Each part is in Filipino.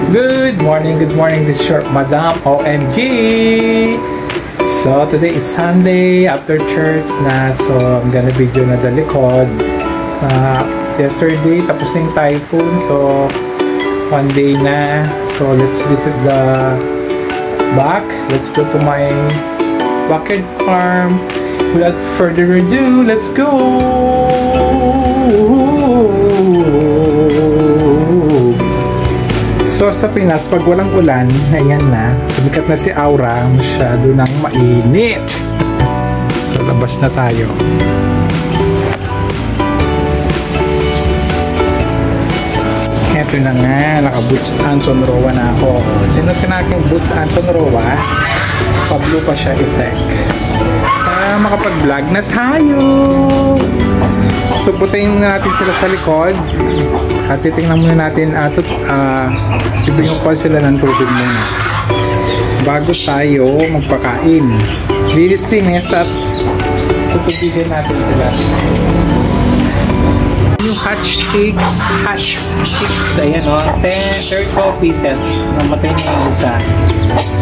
Good morning, this is your Madam OMG. So today is Sunday after church na, so I'm gonna video na the likod. Yesterday tapos na yung typhoon, so one day na. So let's visit the back. Let's go to my backyard farm. Without further ado, let's go. So sa Pinas, pag walang ulan, ayan na, sumikat na si Aura, masyado nang mainit. So labas na tayo. Eto na nga, naka-boots Anson Roa na ako. Sino kinaking boots Anson Roa? Pablo pa siya effect. Para makapag-vlog na tayo. So putayin natin sila sa likod. At titingnan muna natin ibigyan ko sila ng tubig muna bago tayo magpakain. Linis at tutubigan natin sila. Yung hatch chicks, ayan o, 34 pieces. Namatay na yung isa.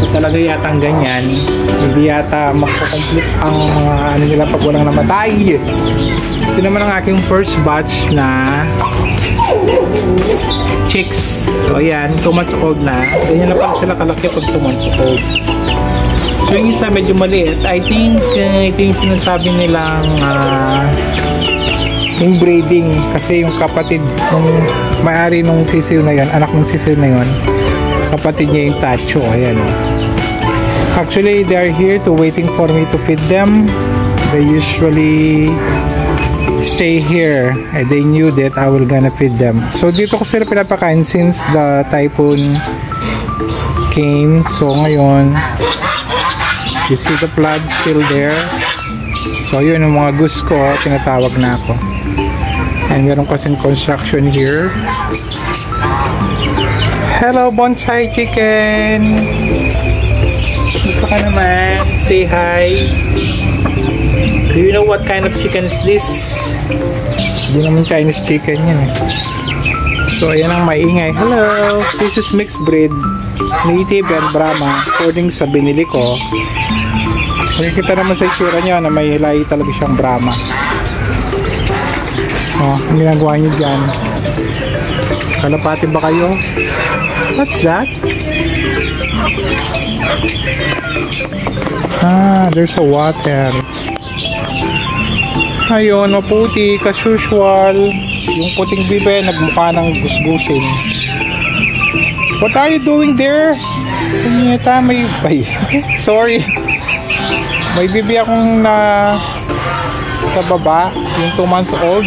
So talaga yata ang ganyan, hindi yata makakomplete ang mga ano nila pag walang namatay. Ito naman ang aking first batch na chicks. So ayan, 2 months old na. Ganyan na pala sila kalaki pag 2 months old. So yung isa medyo maliit. I think ito yung sinasabi nilang yung breeding. Kasi yung kapatid nung may-ari nung sisiw na yun, anak ng sisiw na yun, kapatid niya yung tacho. Ayan o. Actually, they are here to waiting for me to feed them. They usually stay here. They knew that I will gonna feed them. So dito ko sila pinapakain since the typhoon came. So ngayon, you see the flood still there. So yun yung mga goose ko, tinatawag na ako. And meron kasing construction here. Hello bonsai chicken! Gusto ka naman? Say hi! Do you know what kind of chicken is this? Hindi naman Chinese chicken yan eh. So ayan ang maingay. Hello! This is mixed breed, native and Brahma, according sa binili ko. Makikita naman sa itsura nyo na may lahi talaga siyang Brahma. Oh, ang ginagawa nyo dyan. Kalapati ba kayo? What's that? There's a water. Ayun, maputi, as usual. Yung puting bibe, nagmukha ng gusgusin. What are you doing there? Kunyeta, may... Sorry. May bibi akong sa baba, yung 2 months old.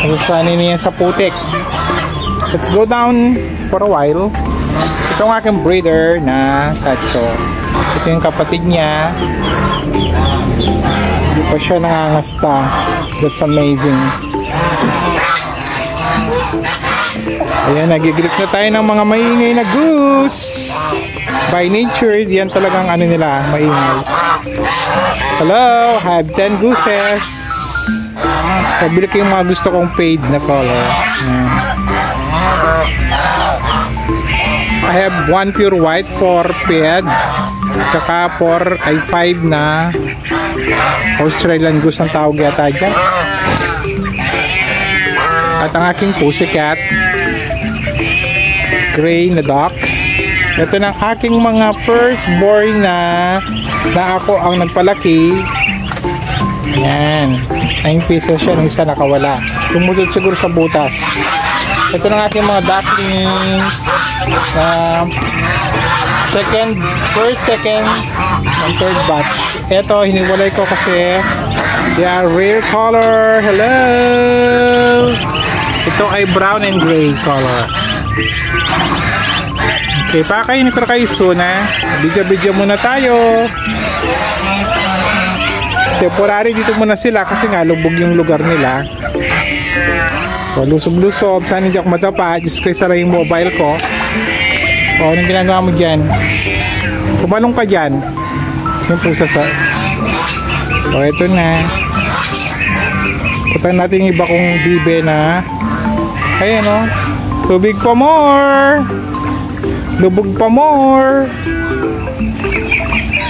Ano sana niya sa putik. Let's go down for a while. Ito ang aking breeder na tacho. Ito yung kapatid niya. Hindi pa siya nangangasta. That's amazing. Ayan, nagigreet na tayo ng mga maingay na goose. By nature, yan talagang ano nila, maingay. Hello, I have 10 gooses. Pabili ko yung mga gusto kong fade na color. I have 1 pure white for fed. Saka 5 na Australian goose ang tawag yata dyan. At ang aking pussycat, gray na duck. Ito ng aking mga first born na ako ang nagpalaki. Ayan, 9 pieces siya, ng isa nakawala. Tumutod siguro sa butas. Ito ng aking mga ducklings, first, second, and third batch. Ito, hiniwalay ko kasi they are rare color. Hello! Ito ay brown and gray color. Okay, pakainin ko na kayo soon ha. Video muna tayo. Temporary dito muna sila kasi nga lubog yung lugar nila. So, lusob-lusob. Sana hindi ako matapa. Just ko isara yung mobile ko. O, anong ginagawa mo dyan? Kumalong ka dyan. Yung pusa sa... O, ito na. Punta natin yung iba kong bibe na... Ayan o. Tubig pa more. Lubog pa more.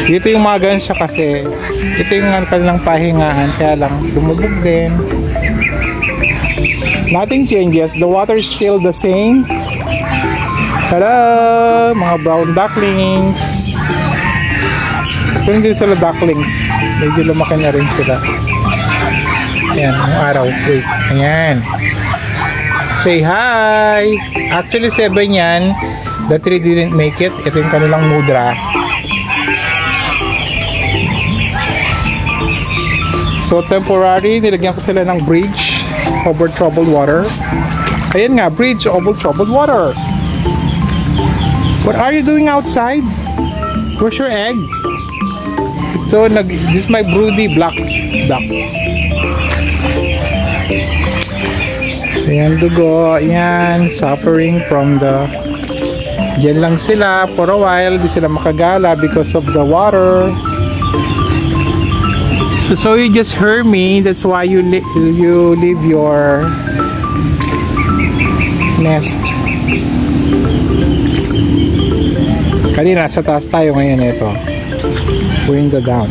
Dito yung mga gansya kasi. Ito yung kanilang pahingaan. Kaya lang lumubog din. Nothing changes. The water is still the same. Tada! Mga brown ducklings. Kung hindi sila ducklings, medyo lumaki na rin sila. Ayan, yung araw. Wait. Ayan. Say hi! Actually, 7 yan. The 3 didn't make it. Ito yung kanilang mudra. So, temporary, nilagyan ko sila ng bridge over troubled water. Ayan nga, bridge over troubled water. What are you doing outside? Where's your egg? So, this is my broody black duck. Ayan, dugo. Ayan, suffering from the... Diyan lang sila for a while. Di sila makagala because of the water. So, you just heard me. That's why you leave your nest. Kanina, sa taas tayo ngayon ito. Window down.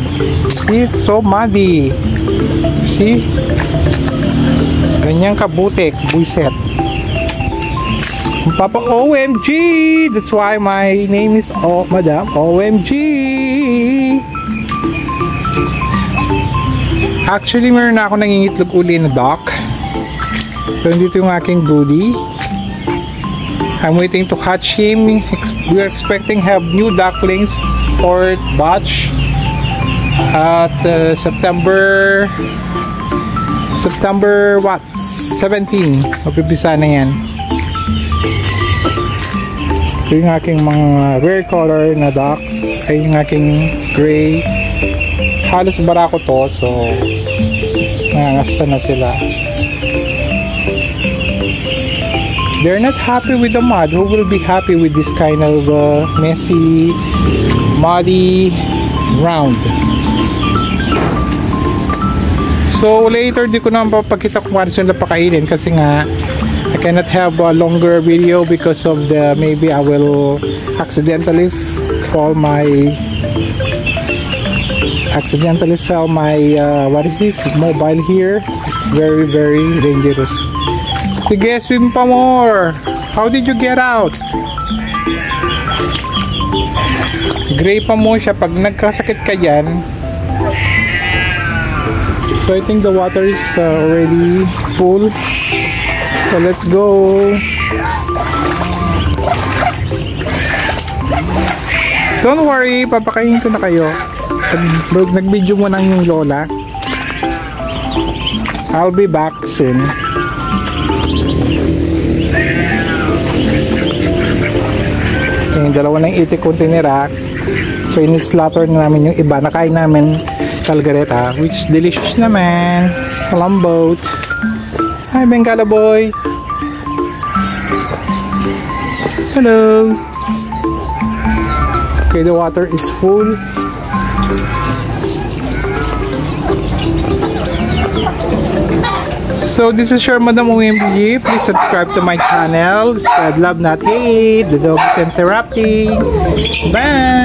See, it's so muddy. See? Ganyang kabutik. Buiset. Papa OMG! That's why my name is Madam OMG! Actually, meron na ako nangingitlog uli na duck. So, dito yung aking broody. I'm waiting to hatch him. We are expecting have new ducklings for batch at September what? 17. Mapipisa na yan. Ito yung aking mga rare color na ducks. Ay yung aking gray. Halos barako to, so nangangasta na sila. They're not happy with the mud. Who will be happy with this kind of messy, muddy ground? So later, di ko na papakita kung ano sila pakainin kasi nga I cannot have a longer video because of the maybe I will accidentally fall my what is this mobile here. It's very dangerous. Sige, swim pa more. How did you get out? Gray pa mo siya pag nagkasakit ka dyan. So I think the water is already full. So let's go. Don't worry, papakainin ko na kayo. Nag-video mo nang yung lola. I'll be back soon. Yung dalawa ng itik kontinera. So in-slaughter na namin yung iba. Nakain namin calgareta, which is delicious naman. Lambot. Hi Bengala boy. Hello. Okay, the water is full. So this is your Madam OMG. Please subscribe to my channel. Spread love, not hate. The dog is interrupting. Bye.